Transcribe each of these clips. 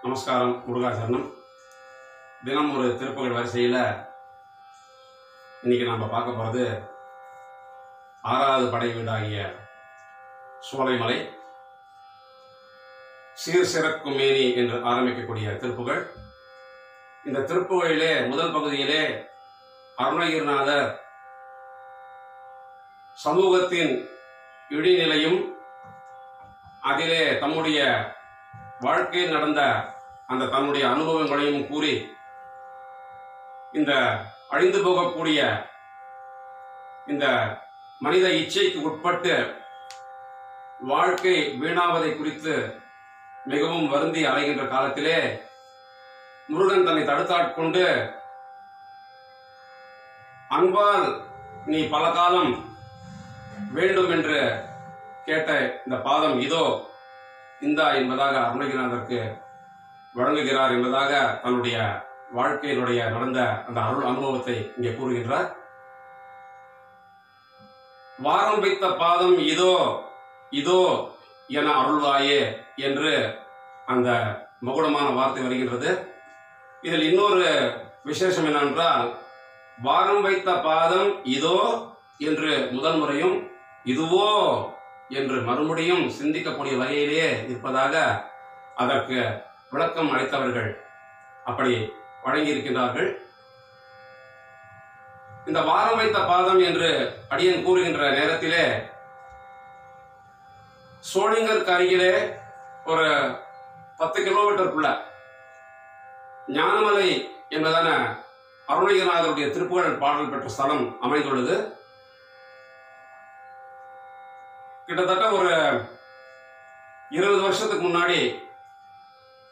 நமஸ்காரம். முருகாசரணம். தினம் ஒரு திருப்புகழ் வரிசையில் இன்னைக்கு நாம் பார்க்க போகிறது 6வது படை வீடாகிய சோலைமலை சீர்சிறக்கும் மேனி என்று ஆரம்பிக்கக்கூடிய திருப்புகழ். இந்த திருப்புகழிலே முதல் பகுதியிலே அருணகிரிநாதர் சமூகத்தின் இடிநிலையும் அதிலே தம்முடைய வாழ்க்கையில் நடந்த அந்த தன்னுடைய அனுபவங்களையும் கூறி இந்த அழிந்து போகக்கூடிய இந்த மனித இச்சைக்கு உட்பட்டு வாழ்க்கை வீணாவதை குறித்து மிகவும் வருந்தி அலைகின்ற காலத்திலே முருகன் தன்னை தடுத்தாட்கொண்டு, அன்பால் நீ பல காலம் வேண்டும் என்று கேட்ட இந்த பாதம் இதோ இந்தா என்பதாக அருணகிரிநாதருக்கு வழங்குகிறார் என்பதாக தன்னுடைய வாழ்க்கையினுடைய நடந்த அந்த அருள் அனுபவத்தை இங்கே கூறுகின்றார். வாரம் வைத்த பாதம் இதோ இதோ என அருள்வாயே என்று அந்த மகுடமான வார்த்தை வருகின்றது. இதில் இன்னொரு விசேஷம் என்னவென்றால், வாரம் வைத்த பாதம் இதோ என்று முதல் முறையும் இதுவோ என்று மறுபடியும் சிந்திக்கக்கூடிய வகையிலேயே இருப்பதாக அதற்கு விளக்கம் அளித்தவர்கள் அப்படி வழங்கியிருக்கின்றார்கள். இந்த வாரம் வைத்த பாதம் என்று அடியன் கூறுகின்ற நேரத்திலே சோளிங்கருக்கு அருகிலே ஒரு 10 கிலோமீட்டருக்குள்ள ஞானமலை என்பதான அருணகிரிநாதருடைய திருப்புகழ் பாடல் பெற்ற ஸ்தலம் அமைந்துள்ளது. கிட்டத்தட்ட ஒரு 20 வருஷத்துக்கு முன்னாடி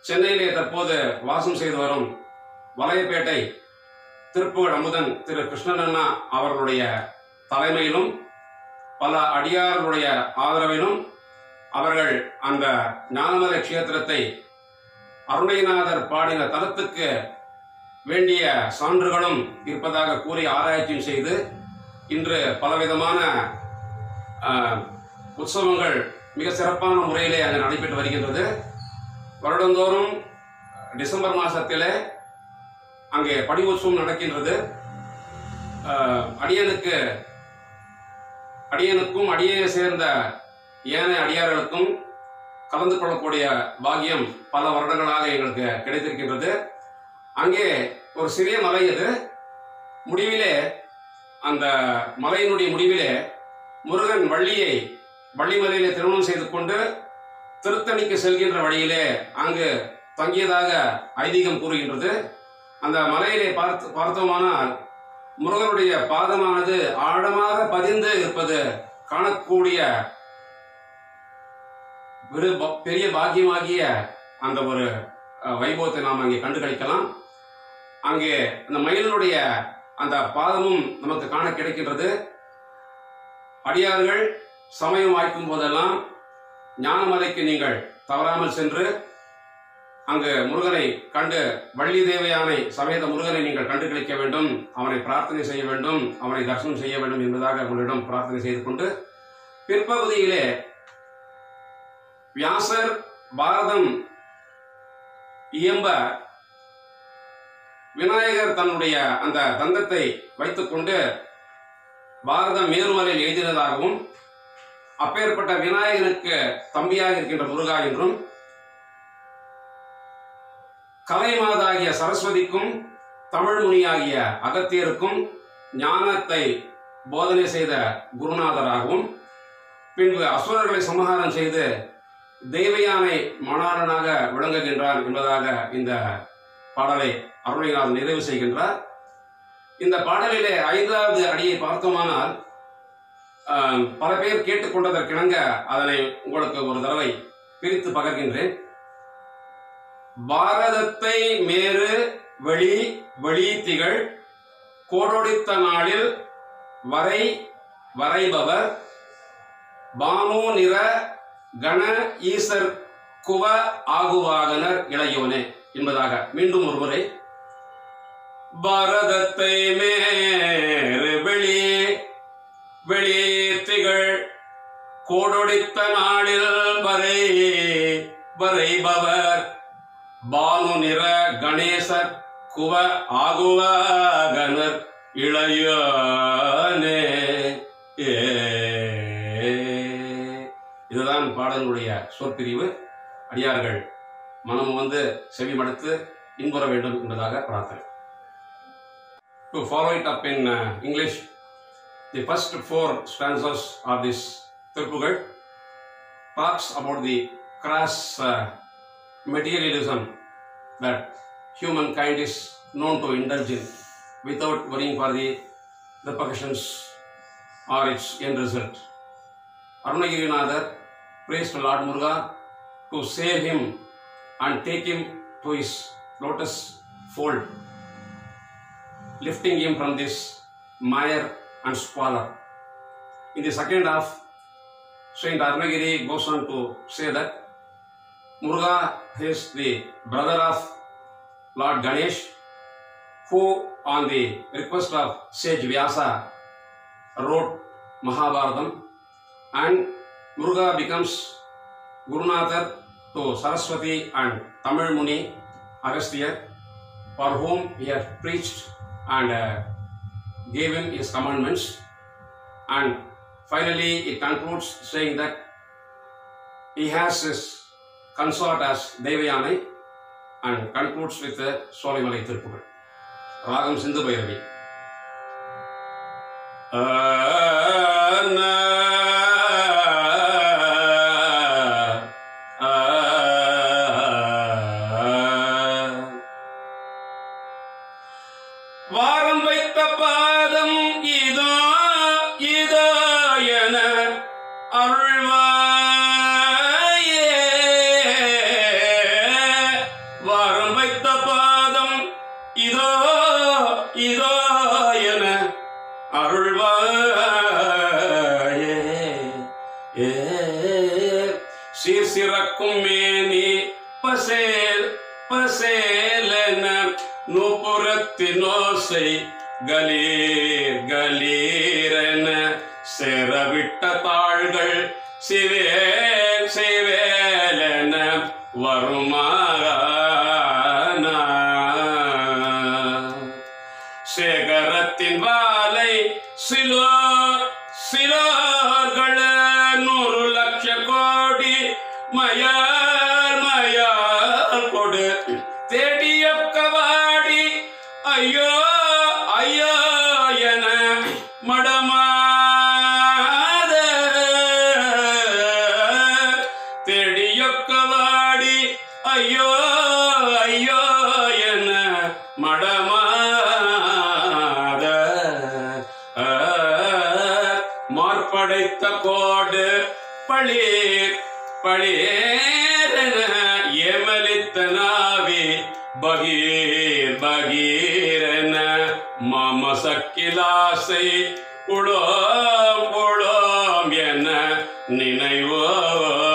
சென்னையிலே தற்போது வாசம் செய்து வரும் வலையப்பேட்டை திருப்புகழ் அமுதன் திரு கிருஷ்ணன் அவர்களுடைய தலைமையிலும் பல அடியார்களுடைய ஆதரவிலும் அவர்கள் அந்த ஞானமலை கஷேத்திரத்தை அருணகிரிநாதர் பாடின தலத்துக்கு வேண்டிய சான்றுகளும் இருப்பதாக கூறி ஆராய்ச்சியும் செய்து இன்று பலவிதமான உற்சவங்கள் மிக சிறப்பான முறையிலே அங்கு நடைபெற்று வருகின்றது. வருடந்தோறும் டிசம்பர் மாதத்திலே அங்கே படி உற்சவம் நடக்கின்றது. அடியனுக்கும் அடியை சேர்ந்த ஏனைய அடியார்களுக்கும் கலந்து கொள்ளக்கூடிய பாக்கியம் பல வருடங்களாக எங்களுக்கு கிடைத்திருக்கின்றது. அங்கே ஒரு சிறிய மலை, அது முடிவிலே அந்த மலையினுடைய முடிவிலே முருகன் வள்ளிமலையிலே திருமணம் செய்து கொண்டு திருத்தணிக்கு செல்கின்ற வழியிலே அங்கு தங்கியதாக ஐதீகம் கூறுகின்றது. அந்த மலையிலே பார்த்தோமானால் முருகனுடைய பாதமானது ஆழமாக பதிந்து இருப்பது காணக்கூடிய பெரிய பாக்கியமாகிய அந்த ஒரு வைபவத்தை நாம் அங்கே கண்டு கழிக்கலாம். அங்கே அந்த மயிலினுடைய அந்த பாதமும் நமக்கு காண கிடைக்கின்றது. அடியார்கள் சமயம் வாய்க்கும் போதெல்லாம் ஞானமலைக்கு நீங்கள் தவறாமல் சென்று அங்கு முருகனை கண்டு, வள்ளி தேவயானை சமேத முருகனை நீங்கள் கண்டு கழிக்க வேண்டும், அவனை பிரார்த்தனை செய்ய வேண்டும், அவனை தரிசனம் செய்ய வேண்டும் என்பதாக உங்களிடம் பிரார்த்தனை செய்து கொண்டு, பிற்பகுதியிலே வியாசர் பாரதம் இயம்ப விநாயகர் தன்னுடைய அந்த தந்தத்தை வைத்துக் கொண்டு பாரதம் மேருமலையில் எழுதினதாகவும், அப்பேற்பட்ட விநாயகனுக்கு தம்பியாக இருக்கின்ற முருகா என்றும், கலைமாதாகிய சரஸ்வதிக்கும் தமிழ் முனியாகிய அகத்தியருக்கும் ஞானத்தை போதனை செய்த குருநாதராகவும், பின்பு அசுரர்களை சமஹாரம் செய்து தெய்வயானை மணாளனாக விளங்குகின்றார் என்பதாக இந்த பாடலை அருணகிரிநாதர் நிறைவு செய்கின்றார். இந்த பாடலிலே 5வது அடியை பார்த்தோமானால், பல பேர் கேட்டுக்கொண்டதற்கிணங்க அதனை உங்களுக்கு ஒரு தடவை பிரித்து பகர்கின்றேன். பாரதத்தை மேறு வெளி திகழ் கோடொடித்த நாளில் வரைபவர் பானு நிற கண ஈசர் குவ ஆகுவாகனர் இளையோனே என்பதாக மீண்டும் ஒரு முறை, பாரதத்தை மேறு வெளி திகழ் கோடொடித்த நாளில் வரைபவர் பானு நிற கணேசர் குவ ஆகுவகனர் இளையோனே. இதுதான் பாடலுடைய சொற்பிரிவு. அடியார்கள் மனம் வந்து செவிமடுத்து இன்புற வேண்டும் என்பதாக பிரார்த்தனை. To follow it up in English, the first 4 stanzas of this Tiruppugal talks about the crass materialism that humankind is known to indulge in without worrying for the repercussions or its end result. Arunagirinathar prays to Lord Muruga to save him and take him to his lotus fold, lifting him from this mire and squalor. In the second half, Saint Arunagiri goes on to say that Muruga is the brother of Lord Ganesh, who on the request of sage Vyasa wrote Mahabharatam, and Muruga becomes Gurunathar to Saraswati and Tamil Muni Agastya, for whom he has preached and gave him his commandments. And finally it concludes saying that he has his consort as Devayanai, and concludes with the Solimalai Tiruppugal. Ragam Sindhu Bhairavi. வாரம் வைத்த பாதம் இதோ இதோ என அருள்வாயே. வாரம் வைத்த பாதம் இதோ இதோ என அருள்வாயே. சீர் சிறக்கும் மேனி பசேல் பசேலென நூபுரத்தினோசை கலீர் கலீரென சேரவிட்ட தாள்கள் சிவேல் சிவேலென வருமாக சேகரத்தின் வாலை சிலோர் சிலோர்கள் 100 லட்ச கோடி மயார் மயார் கொடு தேடிய கவாடி ஐயோ ஐயோ என மடமாத தேடிய கவாடி ஐயோ ஐயோ என மடமாத மார்படைத்த கோடு பளீர் பளீரென ஏமலித்த நாவி பகீர் பகீரென மாமசக்கிலாசை உளோம் உளோம் என நினைவோடி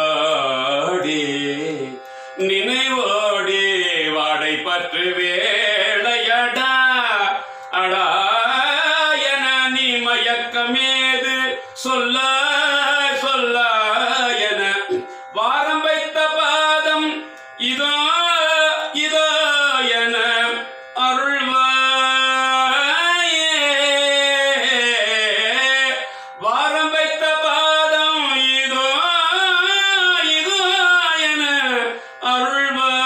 நினைவோடி வாடை பற்று வேளையடா அடா என நீ மயக்கமேது சொல்ல சொல்ல என வாரம் வைத்த பாதம் இதோ இதோ என அருள்வாயே. வாரம் வைத்த பாதம் இதோ இதோ என அருள்வாயே.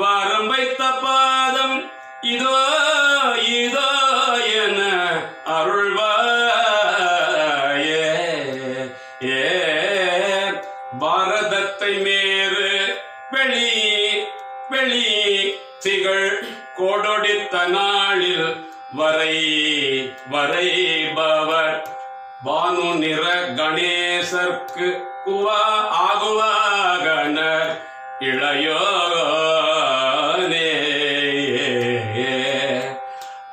வாரம் வைத்த பாதம் இதோ இதோ என அருள்வாயே. பாரதத்தை மேறு வெளி வெளி திகழ் கோடொடித்த நாளில் வரை வரைபவர் பானு நிற கணேசர்க்கு குவா ஆகுவாகனர் இளையோனே.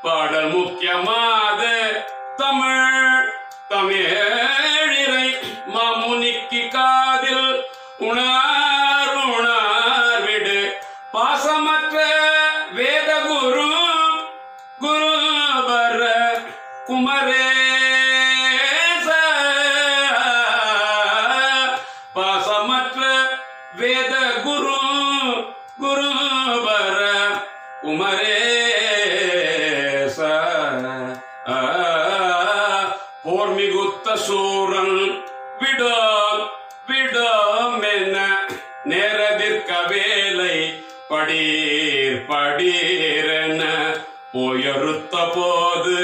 பாடல் முக்கியமாக தமிழ் தமிழிறை மாமுனிக்கு காதில் உணார் உணார் விடு பாசமற்ற வேத குரு குருபர குமரேச பாசமற்ற வேத குரு குருபர குமரேச போர் மிகுத்த சூரன் விடோமென நேரதிர்க்க வேலை படீர் படீரென போயறுத்த போது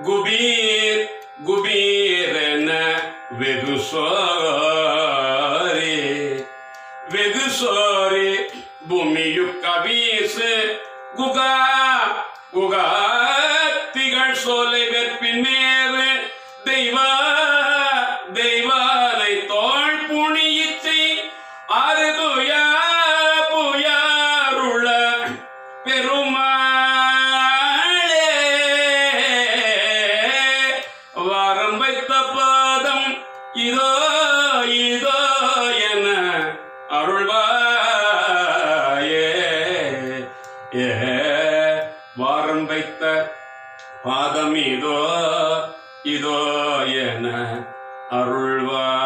குபீர் குபீரென வெகு சோரி பூமியுக்க வீசு குகா குகா திகழ் சோலை வெற்பின் மேறு தெய்வானை தோள் புனியிச்சை அருதுயா புயாருள பெருமாளே வாரம் வைத்த பாதம் இதோ இதோ என அருள்வாயே வாரம் வைத்த பாதம் இதோ இதோ என அருள்வாயே.